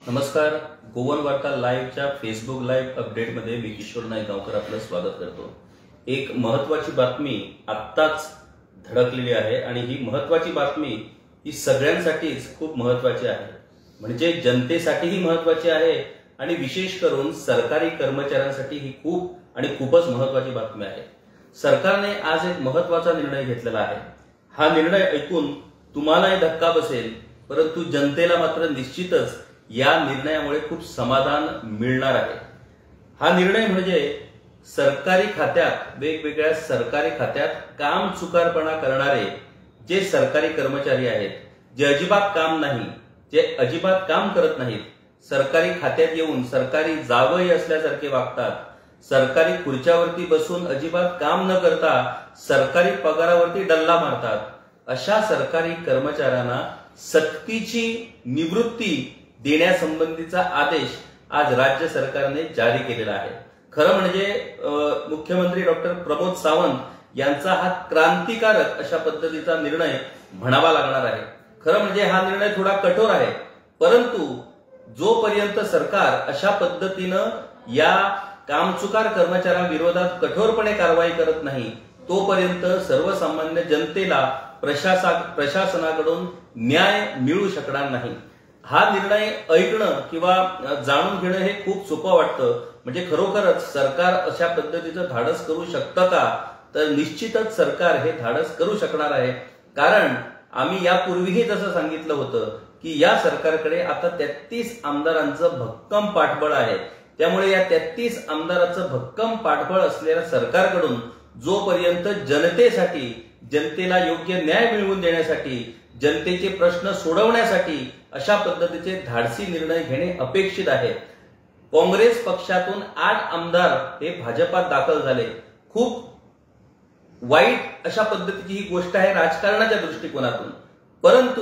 नमस्कार. गोवन वार्ता लाईव्हच्या फेसबुक लाईव्ह अपडेटमध्ये मी किशोर नाईकगावकर आपलं स्वागत करतो. एक महत्त्वाची बातमी आत्ताच धडकलेली आहे आणि ही महत्त्वाची बातमी ही सगळ्यांसाठीच खूप महत्त्वाची आहे. म्हणजे जनतेसाठीही महत्त्वाची आहे आणि विशेष करून सरकारी कर्मचाऱ्यांसाठी ही खूपच महत्त्वाची बातमी आहे. सरकारने आज एक महत्त्वाचा निर्णय घेतलेला आहे. हा निर्णय ऐकून तुम्हालाही धक्का बसेल, परंतु जनतेला मात्र निश्चितच या निर्णयामुळे खूप समाधान मिळणार आहे. हा निर्णय म्हणजे सरकारी खात्यात, वेगवेगळ्या सरकारी खात्यात काम चुकारपणा करणारे जे सरकारी कर्मचारी आहेत, जे अजिबात काम करत नाहीत, सरकारी खात्यात येऊन सरकारी जावई असल्यासारखे वागतात, सरकारी खुर्च्यावरती बसून अजिबात काम न करता सरकारी पगारावरती डल्ला मारतात, अशा सरकारी कर्मचाऱ्यांना सक्तीची निवृत्ती देण्यासंबंधीचा आदेश आज राज्य सरकारने जारी केलेला आहे. खरं म्हणजे मुख्यमंत्री डॉक्टर प्रमोद सावंत यांचा हा क्रांतिकारक अशा पद्धतीचा निर्णय म्हणावा लागणार आहे. खरं म्हणजे हा निर्णय थोडा कठोर आहे, परंतु जोपर्यंत सरकार अशा पद्धतीनं या कामचुकार कर्मचाऱ्यांविरोधात कठोरपणे कारवाई करत नाही, तोपर्यंत सर्वसामान्य जनतेला प्रशासनाकडून न्याय मिळू शकणार नाही. हा निर्णय ऐकणं किंवा जाणून घेणं हे खूप सोपं वाटतं. म्हणजे खरोखरच सरकार अशा पद्धतीचं धाडस करू शकतं का? तर निश्चितच सरकार हे धाडस करू शकणार आहे. कारण आम्ही यापूर्वीही जसं सांगितलं होतं की या सरकारकडे आता 33 आमदारांचं भक्कम पाठबळ आहे. त्यामुळे या 33 आमदारांचं भक्कम पाठबळ असलेल्या सरकारकडून जोपर्यंत जनतेला योग्य न्याय मिळवून देण्यासाठी, जनतेचे प्रश्न सोडवण्यासाठी अशा पद्धतीचे धाडसी निर्णय घेणे अपेक्षित आहे. काँग्रेस पक्षातून 8 आमदार हे भाजपात दाखल झाले. खूप वाईट अशा पद्धतीची ही गोष्ट आहे राजकारणाच्या दृष्टिकोनातून, परंतु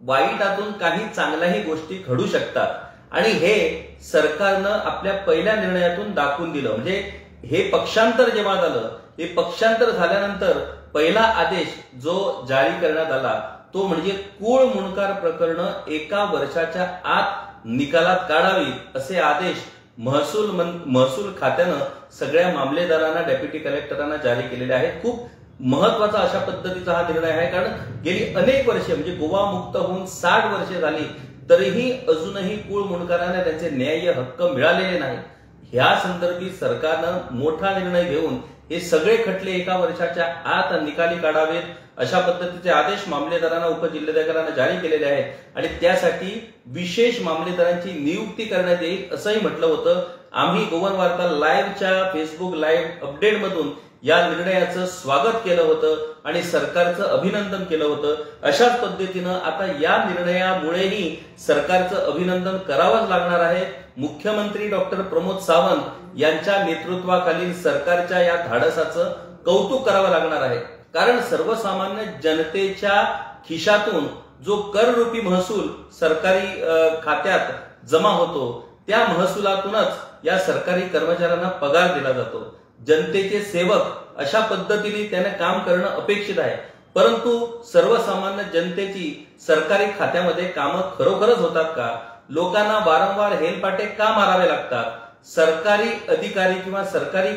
वाईटातून काही चांगल्याही गोष्टी घडू शकतात आणि हे सरकारनं आपल्या पहिल्या निर्णयातून दाखवून दिलं. म्हणजे हे पक्षांतर जेव्हा झालं, हे पक्षांतर झाल्यानंतर पहिला आदेश जो जारी करण्यात आला तो म्हणजे कूळ मुणकार प्रकरण 1 वर्षाच्या आत निकालात काढावीत असे आदेश महसूल खात्यानं सगळ्या मामलेदारांना, डेप्युटी कलेक्टरांना जारी केलेले आहेत. खूप महत्वाचा अशा पद्धतीचा हा निर्णय आहे. कारण गेली अनेक वर्षे म्हणजे गोवा मुक्त होऊन 60 वर्षे झाली तरीही अजूनही कूळ मुणकारांना त्यांचे न्याय्य हक्क मिळालेले नाही. ह्या संदर्भी सरकारनं मोठा निर्णय घेऊन हे सगळे खटले 1 वर्षाच्या आत निकाली काढावेत अशा पद्धतीचे आदेश मामलेदारांना, उपजिल्हाधिकाऱ्यांना जारी केलेले आहेत आणि त्यासाठी विशेष मामलेदारांची नियुक्ती करण्यात येईल असंही म्हटलं होतं. आम्ही गोवन वार्ता लाईव्हच्या फेसबुक लाईव्ह अपडेटमधून या निर्णयाचं स्वागत केलं होतं आणि सरकारचं अभिनंदन केलं होतं. अशाच पद्धतीनं आता या निर्णयामुळेही सरकारचं अभिनंदन करावंच लागणार आहे. मुख्यमंत्री डॉक्टर प्रमोद सावंत यांच्या नेतृत्वाखालील सरकारच्या या धाडसाचं कौतुक करावं लागणार आहे. कारण सर्वसामान्य जनतेच्या खिशातून जो कररूपी महसूल सरकारी खात्यात जमा होतो, त्या महसुलातूनच या सरकारी कर्मचाऱ्यांना पगार दिला जातो. जनतेचे सेवक अशा पद्धतीने त्याने काम करणं अपेक्षित आहे. परंतु सर्वसामान्य जनतेची सरकारी खात्यामध्ये कामं खरोखरच होतात का? लोकांना वारंवार हेलपाटे का मारावे लागतात? सरकारी अधिकारी किंवा सरकारी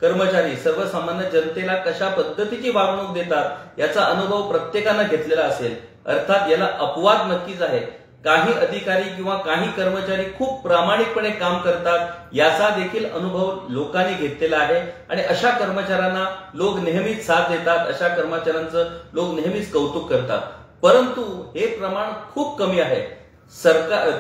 कर्मचारी सर्वसामान्य जनतेला कशा पद्धतीची वागणूक देतात याचा अनुभव प्रत्येकानं घेतलेला असेल. अर्थात याला अपवाद नक्कीच आहे. काही अधिकारी किंवा काही कर्मचारी खूप प्रामाणिकपणे काम करतात, याचा देखील अनुभव लोकांनी घेतलेला आहे आणि अशा कर्मचाऱ्यांना लोक नेहमीच साथ देतात, अशा कर्मचाऱ्यांचं लोक नेहमीच कौतुक करतात. परंतु हे प्रमाण खूप कमी आहे.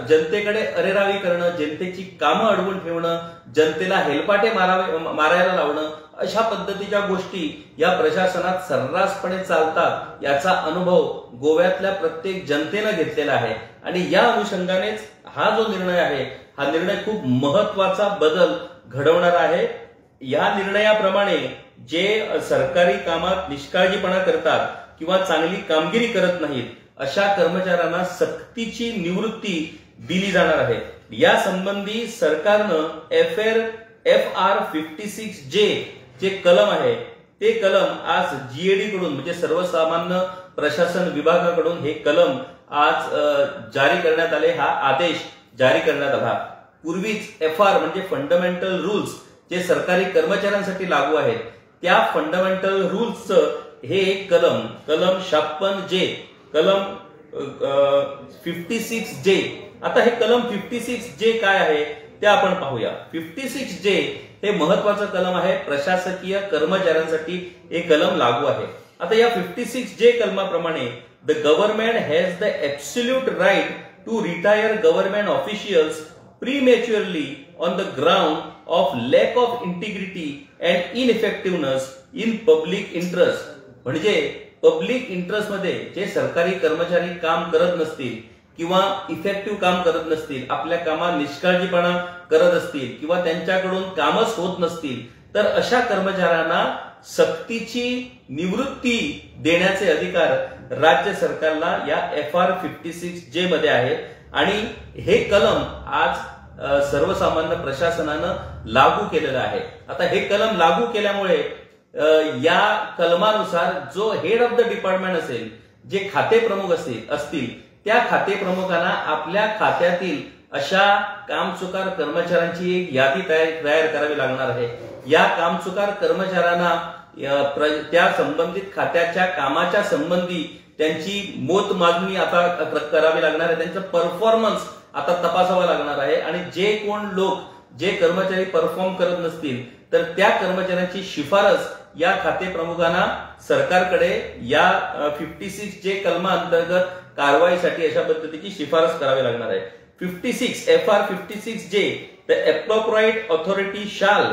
जनतेकडे अरेरावी करणं, जनतेची कामं अडवून ठेवणं, जनतेला हेलपाटे मारायला लावणं, अशा पद्धतीच्या गोष्टी या प्रशासनात सर्रासपणे चालतात याचा अनुभव गोव्यातल्या प्रत्येक जनतेनं घेतलेला आहे आणि या अनुषंगानेच हा जो निर्णय आहे, हा निर्णय खूप महत्वाचा बदल घडवणार आहे. या निर्णयाप्रमाणे जे सरकारी कामात निष्काळजीपणा करतात किंवा चांगली कामगिरी करत नाहीत अशा कर्मचाऱ्यांना सक्तीची निवृत्ती दिली जाणार आहे. या संबंधी सरकारनं FR 56J जे कलम आहे ते कलम आज GAD कडून म्हणजे सर्वसामान्य प्रशासन विभागाकडून हे कलम आज जारी करण्यात आले, हा आदेश जारी करण्यात आला। पूर्वीच FR म्हणजे फंडामेंटल रूल्स जे सरकारी कर्मचाऱ्यांसाठी लागू आहेत, त्या फंडामेंटल रूल्सचं हे एक कलम 56J, कलम 56J। आता हे कलम 56J काय आहे ते आपण पाहूया। 56J हे महत्वाचं कलम आहे, प्रशासकीय कर्मचाऱ्यांसाठी हे कलम लागू आहे। आता या 56J कलमाप्रमाणे the government has the absolute right to retire government officials prematurely on the ground of lack of integrity and ineffectiveness in public interest. म्हणजे पब्लिक इंटरेस्ट मध्ये जे सरकारी कर्मचारी काम करत नसतील किंवा इफेक्टिव्ह काम करत नसतील, आपल्या कामात निष्काळजीपणा करत असतील किंवा त्यांच्याकडून कामच होत नसतील, तर अशा कर्मचाऱ्यांना सक्तीची निवृत्ती देण्याचे अधिकार राज्य सरकारला या FR 56J मध्ये आहेत। आणि हे कलम आज सर्वसामान्य प्रशासनानं लागू केलेलं आहे। आता हे कलम लागू केल्यामुळे या कलमानुसार जो हेड ऑफ द डिपार्टमेंट असेल, जे खाते प्रमुख असतील, त्या खाते प्रमुखांना आपल्या खात्यातील अशा कामचुकार कर्मचाऱ्यांची एक यादी तयार करावी लागणार आहे। या कामचुकार कर्मचाऱ्यांना त्या संबंधित खात्याच्या कामाच्या संबंधी त्यांची मोजमाजणी आता करावी लागणार आहे, त्यांचं परफॉर्मन्स आता तपासावं लागणार आहे। आणि जे कोण लोक, जे कर्मचारी परफॉर्म करत नसतील, तर त्या कर्मचाऱ्यांची शिफारस या खाते प्रमुखांना सरकारकडे या 56J कलमा अंतर्गत कारवाईसाठी अशा पद्धतीची शिफारस करावी लागणार आहे। FR 56J the appropriate authority shall,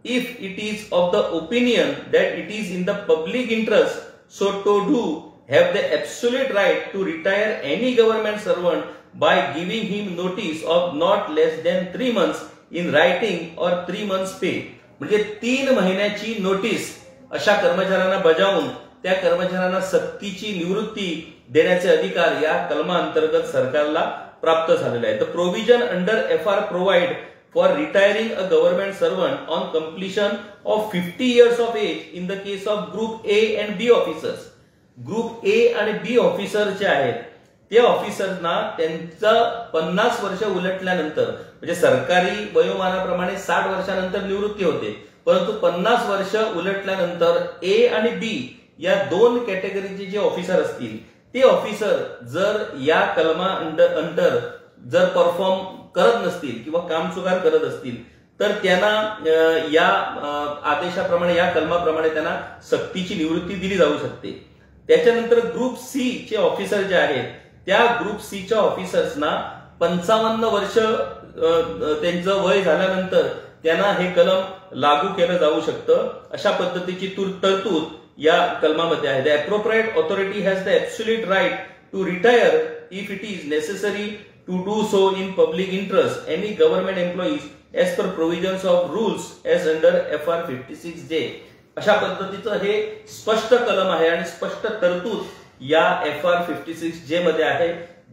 if it is of the opinion that it is in the public interest so to do, have the absolute right to retire any government servant by giving him notice of not less than 3 months in writing or 3 months pay। म्हणजे 3 महिन्याची notice अशा कर्मचाऱ्यांना बजावून त्या कर्मचाऱ्यांना सक्तीची निवृत्ती देण्याचे अधिकार या कलमाअंतर्गत सरकारला प्राप्त झालेले आहे। The provision under FR provide for retiring a government servant on completion of 50 years of age in the case of Group A and B officers. Group A आणि B ऑफिसर जे आहेत, त्या ऑफिसरना त्यांचं 50 वर्ष उलटल्यानंतर, म्हणजे सरकारी वयोमानाप्रमाणे 60 वर्षानंतर निवृत्ती होते, परंतु 50 वर्ष उलटल्यानंतर A आणि B या 2 कॅटेगरीचे जे ऑफिसर असतील, ते ऑफिसर जर या कलमा अंडर जर परफॉर्म करत नसतील किंवा कामचुकार करत असतील, तर त्यांना या आदेशाप्रमाणे, या कलमाप्रमाणे त्यांना सक्तीची निवृत्ती दिली जाऊ शकते। त्याच्यानंतर ग्रुप C चे ऑफिसर जे आहेत, त्या ग्रुप C च्या ऑफिसर्सना 55 वर्ष त्यांचं वय झाल्यानंतर त्यांना हे कलम लागू केलं जाऊ शकतं। अशा पद्धतीची तरतूद या कलमामध्ये आहे। The appropriate authority has the absolute right to retire if it is necessary to do so in public interest any government employees as per provisions of rules as under FR 56J। अशा पद्धतीचं हे स्पष्ट कलम आहे आणि स्पष्ट तरतूद या FR 56J मध्ये आहे,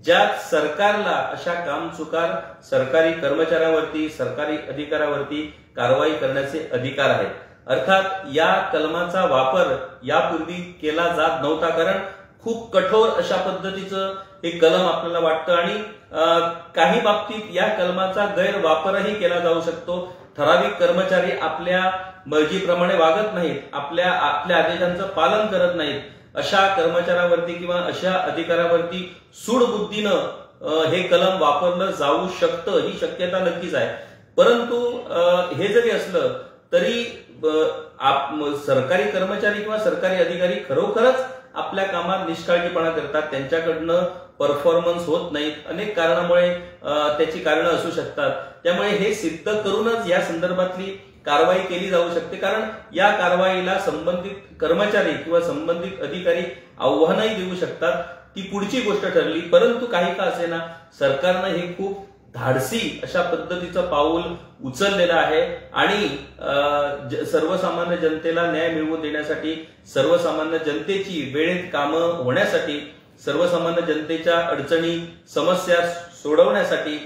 ज्यात सरकारला अशा कामचुकार सरकारी कर्मचाऱ्यांवरती, सरकारी अधिकाऱ्यावरती कारवाई करण्याचे अधिकार आहेत। अर्थात या कलमाचा वापर यापूर्वी केला जात नव्हता, कारण खूप कठोर अशा पद्धतीचं हे कलम आपल्याला वाटतं आणि काही बाबतीत या कलमाचा गैरवापरही केला जाऊ शकतो। ठराविक कर्मचारी आपल्या मर्जीप्रमाणे वागत नाहीत, आपल्या आदेशांचं पालन करत नाहीत, अशा कर्मचाऱ्यावरती किंवा अशा अधिकाऱ्यावरती सूडबुद्धीनं हे कलम वापरलं जाऊ शकतं, ही शक्यता नक्कीच आहे। परंतु हे जरी असलं तरी सरकारी कर्मचारी किंवा सरकारी अधिकारी खरोखरच आपल्या कामात निष्काळजीपणा करतात, त्यांच्याकडनं परफॉर्मन्स होत नाहीत, अनेक कारणामुळे त्याची कारणं असू शकतात। त्यामुळे हे सिद्ध करूनच या संदर्भातली कारवाई केली जाऊ शकते, कारण या कारवाईला संबंधित कर्मचारी किंवा संबंधित अधिकारी आव्हानही देऊ शकतात, ती पुढची गोष्ट ठरली। परंतु काही का असेना सरकारनं हे खूप धाडसी अशा पद्धतीचं पाऊल उचललेलं आहे आणि सर्वसामान्य जनतेला न्याय मिळवून देण्यासाठी, सर्वसामान्य जनतेची वेळेत कामं होण्यासाठी, सर्वसामान्य जनतेच्या अडचणी समस्या सोडवण्यासाठी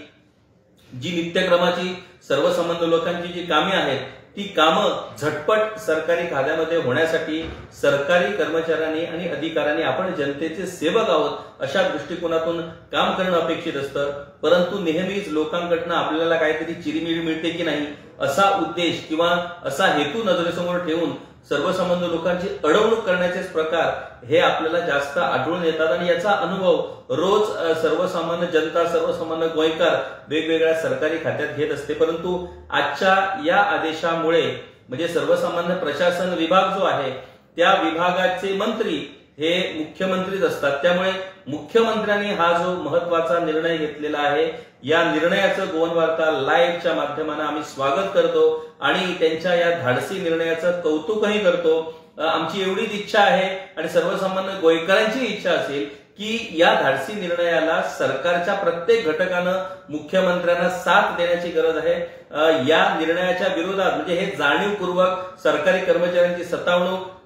जी नित्यक्रमाची सर्वसामान्य लोकांची जी कामे आहेत ती कामं झटपट सरकारी खात्यामध्ये होण्यासाठी सरकारी कर्मचाऱ्यांनी आणि अधिकाऱ्यांनी आपण जनतेचे सेवक आहोत अशा दृष्टिकोनातून काम करणं अपेक्षित असतं। परंतु नेहमीच लोकांकडनं आपल्याला काहीतरी चिरीमिरी मिळते की नाही असा उद्देश किंवा असा हेतू नजरेसमोर ठेवून सर्वसामान्य लोकांची अडवणूक करण्याचे प्रकार हे आपल्याला जास्त आढळून येतात आणि याचा अनुभव रोज सर्वसामान्य जनता, सर्वसामान्य गोयकार वेगवेगळ्या सरकारी खात्यात घेत असते। परंतु आजच्या या आदेशामुळे म्हणजे सर्वसामान्य प्रशासन विभाग जो आहे त्या विभागाचे मंत्री हे मुख्यमंत्रीच असतात। त्यामुळे मुख्यमंत्र्यांनी हा जो महत्वाचा निर्णय घेतलेला आहे या निर्णयाचं गोवन वार्ता लाईव्हच्या माध्यमाने आम्ही स्वागत करतो आणि त्यांच्या या धाडसी निर्णयाचं कौतुकही करतो। आमची एवढीच इच्छा आहे आणि सर्वसामान्य गोयकरांची इच्छा असेल की या धाडसी निर्णयाला सरकारच्या प्रत्येक घटकानं मुख्यमंत्र्यांना साथ देण्याची गरज आहे। या निर्णयाच्या विरोधात म्हणजे हे जाणीवपूर्वक सरकारी कर्मचाऱ्यांची सतावणूक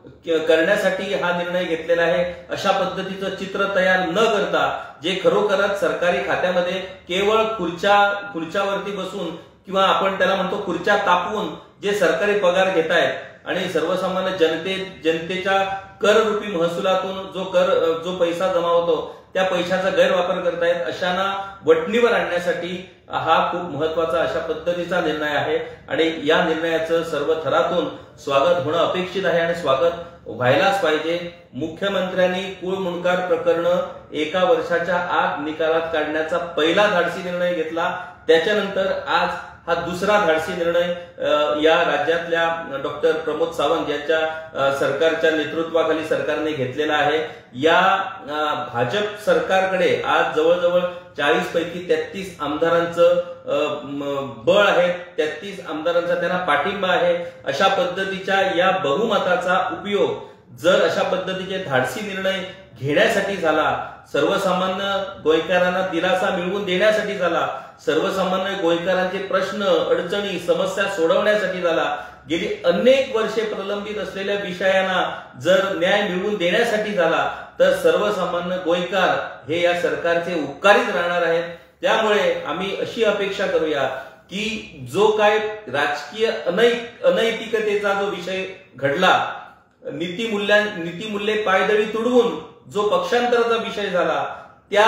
करण्यासाठी हा निर्णय घेतलेला आहे अशा पद्धतीचं चित्र तयार न करता जे खरोखरच सरकारी खात्यामध्ये केवळ खुर्च्यावरती बसून किंवा आपण त्याला म्हणतो खुर्च्या तापवून जे सरकारी पगार घेत आहेत आणि सर्वसामान्य जनतेच्या कररूपी महसुलातून जो पैसा जमा होतो त्या पैशाचा गैरवापर करतायत अशांना वटणीवर आणण्यासाठी हा खूप महत्वाचा अशा पद्धतीचा निर्णय आहे आणि या निर्णयाचं सर्व थरातून स्वागत होणं अपेक्षित आहे आणि स्वागत व्हायलाच पाहिजे। मुख्यमंत्र्यांनी कुळ मुंडकार प्रकरण 1 वर्षाच्या आत निकालात काढण्याचा पहिला धाडसी निर्णय घेतला, त्याच्यानंतर आज हा दुसरा धाडसी निर्णय या राज्यातल्या डॉक्टर प्रमोद सावंत यांच्या सरकारच्या नेतृत्वाखाली सरकारने घेतलेला आहे। या भाजप सरकारकडे आज जवळजवळ 40 पैकी 33 आमदारांचं बळ आहे, 33 आमदारांचा त्यांना पाठिंबा आहे। अशा पद्धतीच्या या बहुमताचा उपयोग जर अशा पद्धतीचे धाडसी निर्णय घेण्यासाठी झाला, सर्वसामान्य गोयकरांना दिलासा मिळवून देण्यासाठी झाला, सर्वसामान्य गोयकरांचे प्रश्न अडचणी समस्या सोडवण्यासाठी झाला, गेली अनेक वर्षे प्रलंबित असलेल्या विषयांना जर न्याय मिळवून देण्यासाठी झाला तर सर्वसामान्य गोयकार हे या सरकारचे उपकारीच राहणार आहेत। त्यामुळे आम्ही अशी अपेक्षा करूया की जो काय राजकीय अनैतिकतेचा जो विषय घडला, नीतिमूल्ये पायदळी तुडवून जो पक्षांतराचा विषय झाला, त्या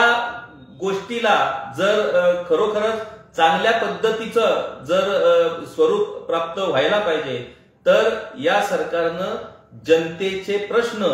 गोष्टीला जर खरोखरच चांगल्या पद्धतीचं जर स्वरूप प्राप्त व्हायला पाहिजे तर या सरकारनं जनतेचे प्रश्न,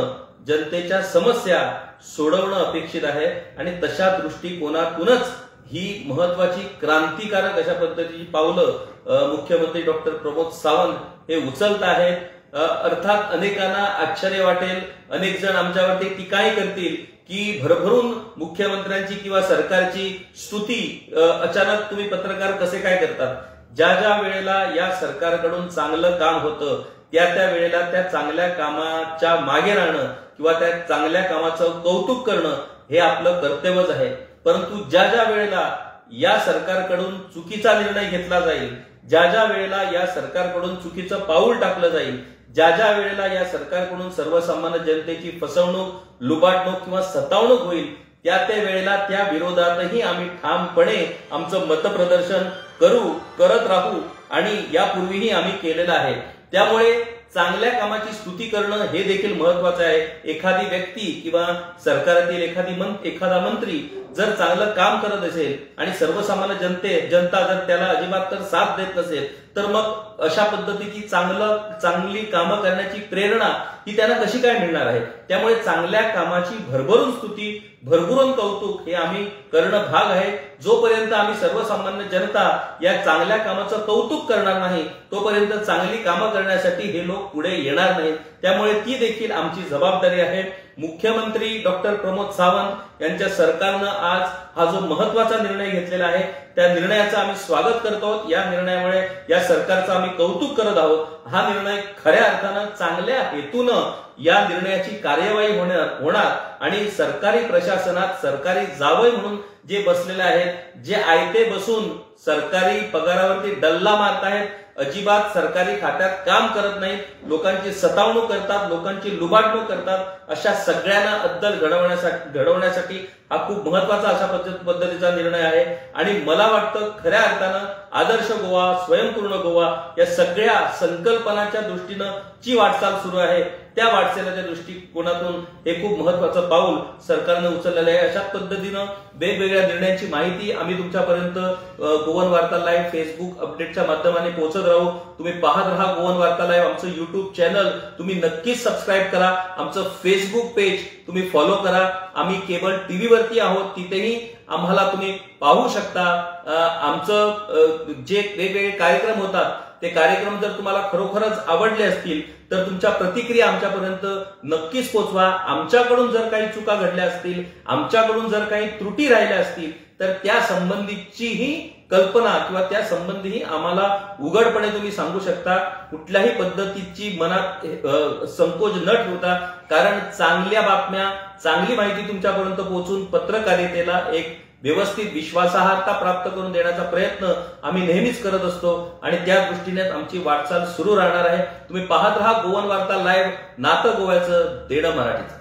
जनतेच्या समस्या सोडवणं अपेक्षित आहे आणि तशा दृष्टिकोनातूनच ही महत्वाची क्रांतिकारक अशा पद्धतीची पावलं मुख्यमंत्री डॉक्टर प्रमोद सावंत हे उचलत आहेत। अर्थात अनेकांना आश्चर्य वाटेल, अनेक जण आमच्यावरती टीकाही करतील की भरभरून मुख्यमंत्र्यांची किंवा सरकारची स्तुती अचानक तुम्ही पत्रकार कसे काय करतात। ज्या वेळेला या सरकारकडून चांगलं काम होतं त्या वेळेला त्या चांगल्या कामाच्या मागे राहणं किंवा त्या चांगल्या कामाचं कौतुक करणं हे आपलं कर्तव्यच आहे। परंतु ज्या वेळेला या सरकारकडून चुकीचा निर्णय घेतला जाईल, ज्या वेळेला या सरकारकडून चुकीचं पाऊल टाकलं जाईल, ज्या वेळेला या सरकारकडून सर्वसामान्य जनतेची फसवणूक, लुबाडणूक किंवा सतावणूक होईल त्या वेळेला त्या विरोधातही आम्ही ठामपणे आमचं मतप्रदर्शन करत राहू आणि यापूर्वीही आम्ही केलेलं आहे। त्यामुळे चांगल्या कामाची स्तुती करणं हे देखील महत्वाचं आहे। एखादी व्यक्ती किंवा सरकारातील एखादा मंत्री जर चांगलं काम करत असेल आणि सर्वसामान्य जनता जर त्याला अजिबात तर साथ देत नसेल तर मग अशा पद्धतीची चांगली कामं करण्याची प्रेरणा ही त्यांना कशी काय मिळणार आहे। त्यामुळे चांगल्या कामाची भरभरून स्तुती, भरभरून कौतुक हे आम्ही करणं भाग आहे। जोपर्यंत आम्ही सर्वसामान्य जनता या चांगल्या कामाचं कौतुक करणार नाही तोपर्यंत चांगली कामं करण्यासाठी हे लोक पुढे येणार नाहीत। त्यामुळे ती देखील आमची जबाबदारी आहे। मुख्यमंत्री डॉक्टर प्रमोद सावंत यांच्या सरकारनं आज हा जो महत्वाचा निर्णय घेतलेला आहे त्या निर्णयाचं आम्ही स्वागत करतो। या निर्णयामुळे या सरकारचं आम्ही कौतुक करत आहोत। हा निर्णय खऱ्या अर्थानं चांगल्या हेतूनं या निर्णयाची कार्यवाही होणार आणि सरकारी प्रशासनात सरकारी जावई म्हणून जे बसलेले आहेत, जे आयते बसून सरकारी पगारावरती डल्ला मारत आहेत, अजिबात सरकारी खात्यात काम करत नाहीत, लोकांची सतावणूक करतात, लोकांची लुबाडणूक करतात, अशा सगळ्यांना अद्दल घडवण्यासाठी हा खूप महत्वाचा अशा पद्धतीचा निर्णय आहे. आणि मला वाटतं खऱ्या अर्थानं आदर्श गोवा, स्वयंपूर्ण गोवा या सगळ्या संकल्पनाच्या दृष्टीनं जी वाटचाल सुरू आहे त्या वाटचालीच्या दृष्टिकोनातून हे खूप महत्वाचं पाऊल सरकारनं उचललेलं आहे. अशा पद्धतीनं वेगवेगळ्या निर्णयांची माहिती आम्ही तुमच्यापर्यंत गोवन वार्ता लाईव्ह फेसबुक अपडेटच्या माध्यमाने पोहोचत राहू. तुम्ही पाहत राहा गोवन वार्ता लाईव्ह. आमचं युट्यूब चॅनल तुम्ही नक्कीच सबस्क्राईब करा. आमचं फेसबुक पेज तुम्ही फॉलो करा. आम्ही केबल टीव्ही वरती आहोत, तिथेही आम्हाला तुम्ही पाहू शकता. आमचं जे वेगवेगळे कार्यक्रम होतात ते कार्यक्रम जर तुम्हाला खरोखरच आवडले असतील तर तुमच्या प्रतिक्रिया आमच्यापर्यंत नक्कीच पोहोचवा. आमच्याकडून जर काही चुका घडल्या असतील, आमच्याकडून जर काही त्रुटी राहिल्या असतील तर त्या संबंधीचीही कल्पना किंवा त्या संबंधीही आम्हाला उघडपणे तुम्ही सांगू शकता. कुठल्याही पद्धतीची मनात संकोच न ठेवता, कारण चांगल्या बातम्या, चांगली माहिती तुमच्यापर्यंत पोहोचून पत्रकारितेला एक व्यवस्थित विश्वासार्हता प्राप्त करून देण्याचा प्रयत्न आम्ही नेहमीच करत असतो आणि त्या दृष्टीने आमची वाटचाल सुरू राहणार आहे. तुम्ही पाहत राहा गोवन वार्ता लाईव्ह, नातं गोव्याचं, देणं मराठीचं.